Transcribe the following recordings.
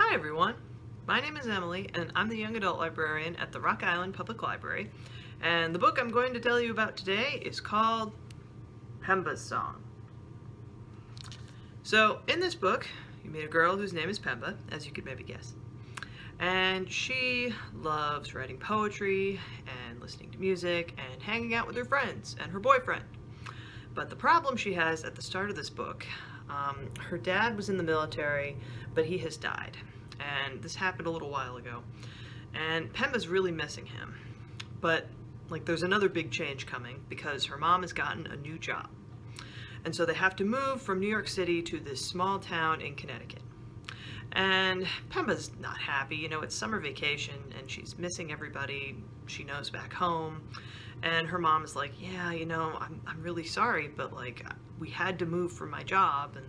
Hi everyone, my name is Emily and I'm the Young Adult Librarian at the Rock Island Public Library, and the book I'm going to tell you about today is called Pemba's Song. So in this book you meet a girl whose name is Pemba, as you could maybe guess, and she loves writing poetry and listening to music and hanging out with her friends and her boyfriend. But the problem she has at the start of this book, her dad was in the military, but he has died. And this happened a little while ago. And Pemba's really missing him. But there's another big change coming because her mom has gotten a new job. And so they have to move from New York City to this small town in Connecticut. And Pemba's not happy, it's summer vacation and she's missing everybody she knows back home. And her mom is like, yeah, I'm really sorry, but we had to move for my job, and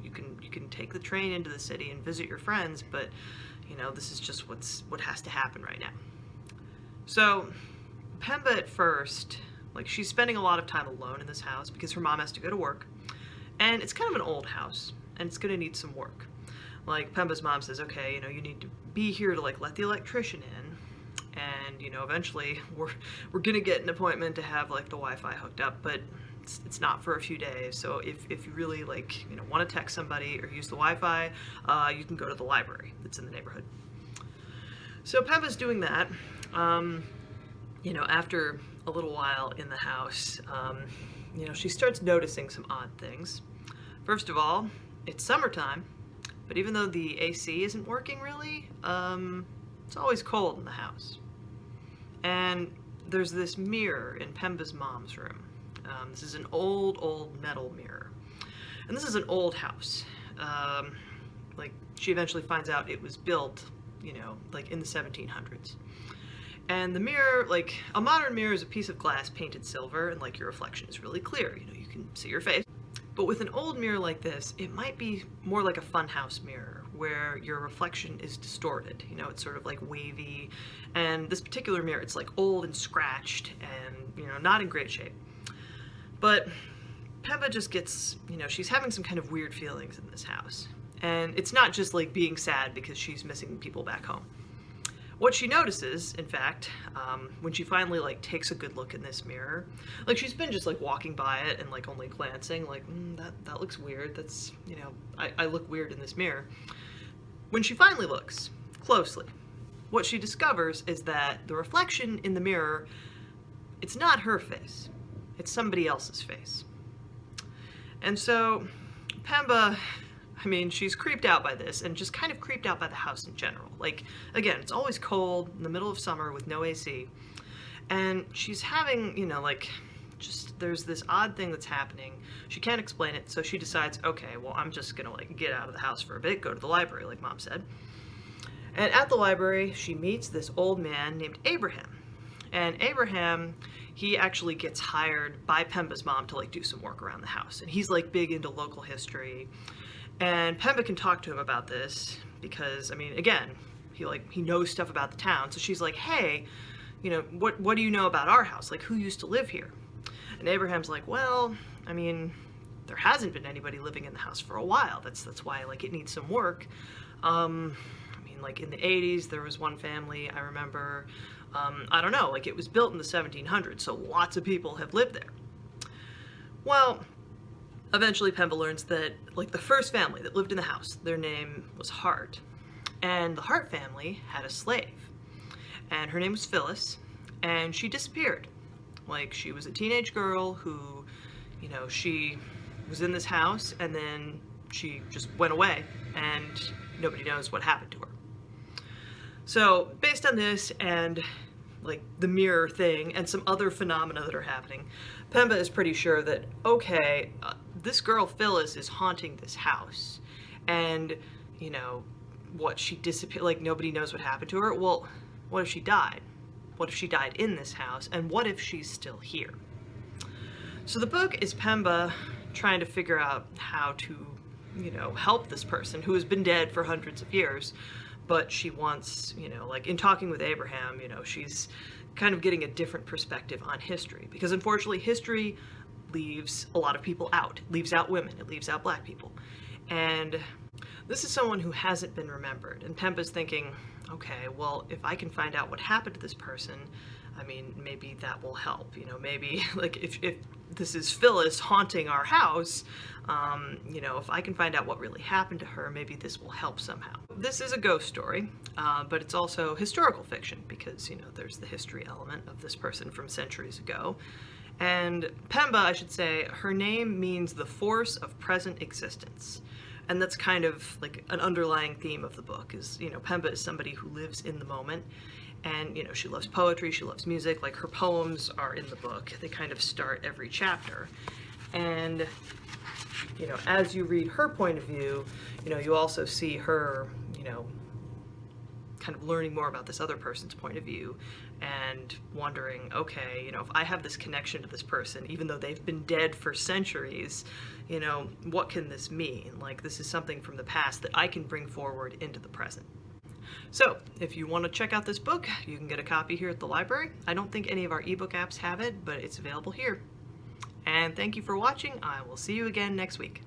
you can take the train into the city and visit your friends, but this is just what has to happen right now. So Pemba at first, she's spending a lot of time alone in this house because her mom has to go to work, and it's kind of an old house and it's gonna need some work. Pemba's mom says, okay, you need to be here to let the electrician in, and eventually we're gonna get an appointment to have the Wi-Fi hooked up, but it's not for a few days. So if you really want to text somebody or use the Wi-Fi, you can go to the library that's in the neighborhood. So Pemba's doing that. After a little while in the house, she starts noticing some odd things. First of all, it's summertime, but even though the AC isn't working really, it's always cold in the house. And there's this mirror in Pemba's mom's room. This is an old metal mirror. And this is an old house. She eventually finds out it was built, in the 1700s. And the mirror, a modern mirror is a piece of glass painted silver, and your reflection is really clear. You can see your face. But with an old mirror like this, it might be more like a funhouse mirror, where your reflection is distorted. It's sort of wavy. And this particular mirror, it's old and scratched and, not in great shape. But Pemba just gets, she's having some kind of weird feelings in this house. And it's not just being sad because she's missing people back home. What she notices, in fact, when she finally takes a good look in this mirror, she's been just walking by it and only glancing, that looks weird. That's, I look weird in this mirror. When she finally looks closely, what she discovers is that the reflection in the mirror, it's not her face, it's somebody else's face. And so Pemba, she's creeped out by this and just kind of creeped out by the house in general. Again, it's always cold in the middle of summer with no AC. And she's having, there's this odd thing that's happening. She can't explain it, so she decides, okay, well, I'm just gonna get out of the house for a bit, go to the library, like Mom said. And at the library, she meets this old man named Abraham. And Abraham, he actually gets hired by Pemba's mom to do some work around the house. And he's big into local history. And Pemba can talk to him about this because, again, he knows stuff about the town. So she's like, hey, what do you know about our house? Who used to live here? And Abraham's like, well, there hasn't been anybody living in the house for a while. That's why it needs some work. In the 80s, there was one family, I remember, I don't know, it was built in the 1700s, so lots of people have lived there. Well, eventually Pemba learns that, the first family that lived in the house, their name was Hart. And the Hart family had a slave. And her name was Phyllis, and she disappeared. She was a teenage girl who, she was in this house, and then she just went away, and nobody knows what happened to her. So, based on this and the mirror thing and some other phenomena that are happening, Pemba is pretty sure that, okay, this girl Phyllis is haunting this house, and what, she disappeared, nobody knows what happened to her. Well, what if she died? What if she died in this house? And what if she's still here? So the book is Pemba trying to figure out how to, help this person who has been dead for hundreds of years, but she wants, in talking with Abraham, she's kind of getting a different perspective on history, because unfortunately history leaves a lot of people out. It leaves out women, it leaves out black people. And This is someone who hasn't been remembered, and Pemba's thinking, okay, well, if I can find out what happened to this person, I mean, maybe that will help. You know, maybe like if this is Phyllis haunting our house, you know, if I can find out what really happened to her, maybe this will help somehow. This is a ghost story, but it's also historical fiction because, you know, there's the history element of this person from centuries ago. And Pemba, I should say, her name means the force of present existence. And that's kind of like an underlying theme of the book is, you know, Pemba is somebody who lives in the moment. And, you know, she loves poetry, she loves music, like her poems are in the book. They kind of start every chapter. And, you know, as you read her point of view, you know, you also see her, you know, kind of learning more about this other person's point of view and wondering, okay, you know, if I have this connection to this person, even though they've been dead for centuries, you know, what can this mean? Like, this is something from the past that I can bring forward into the present. So, if you want to check out this book, you can get a copy here at the library. I don't think any of our ebook apps have it, but it's available here. And thank you for watching. I will see you again next week.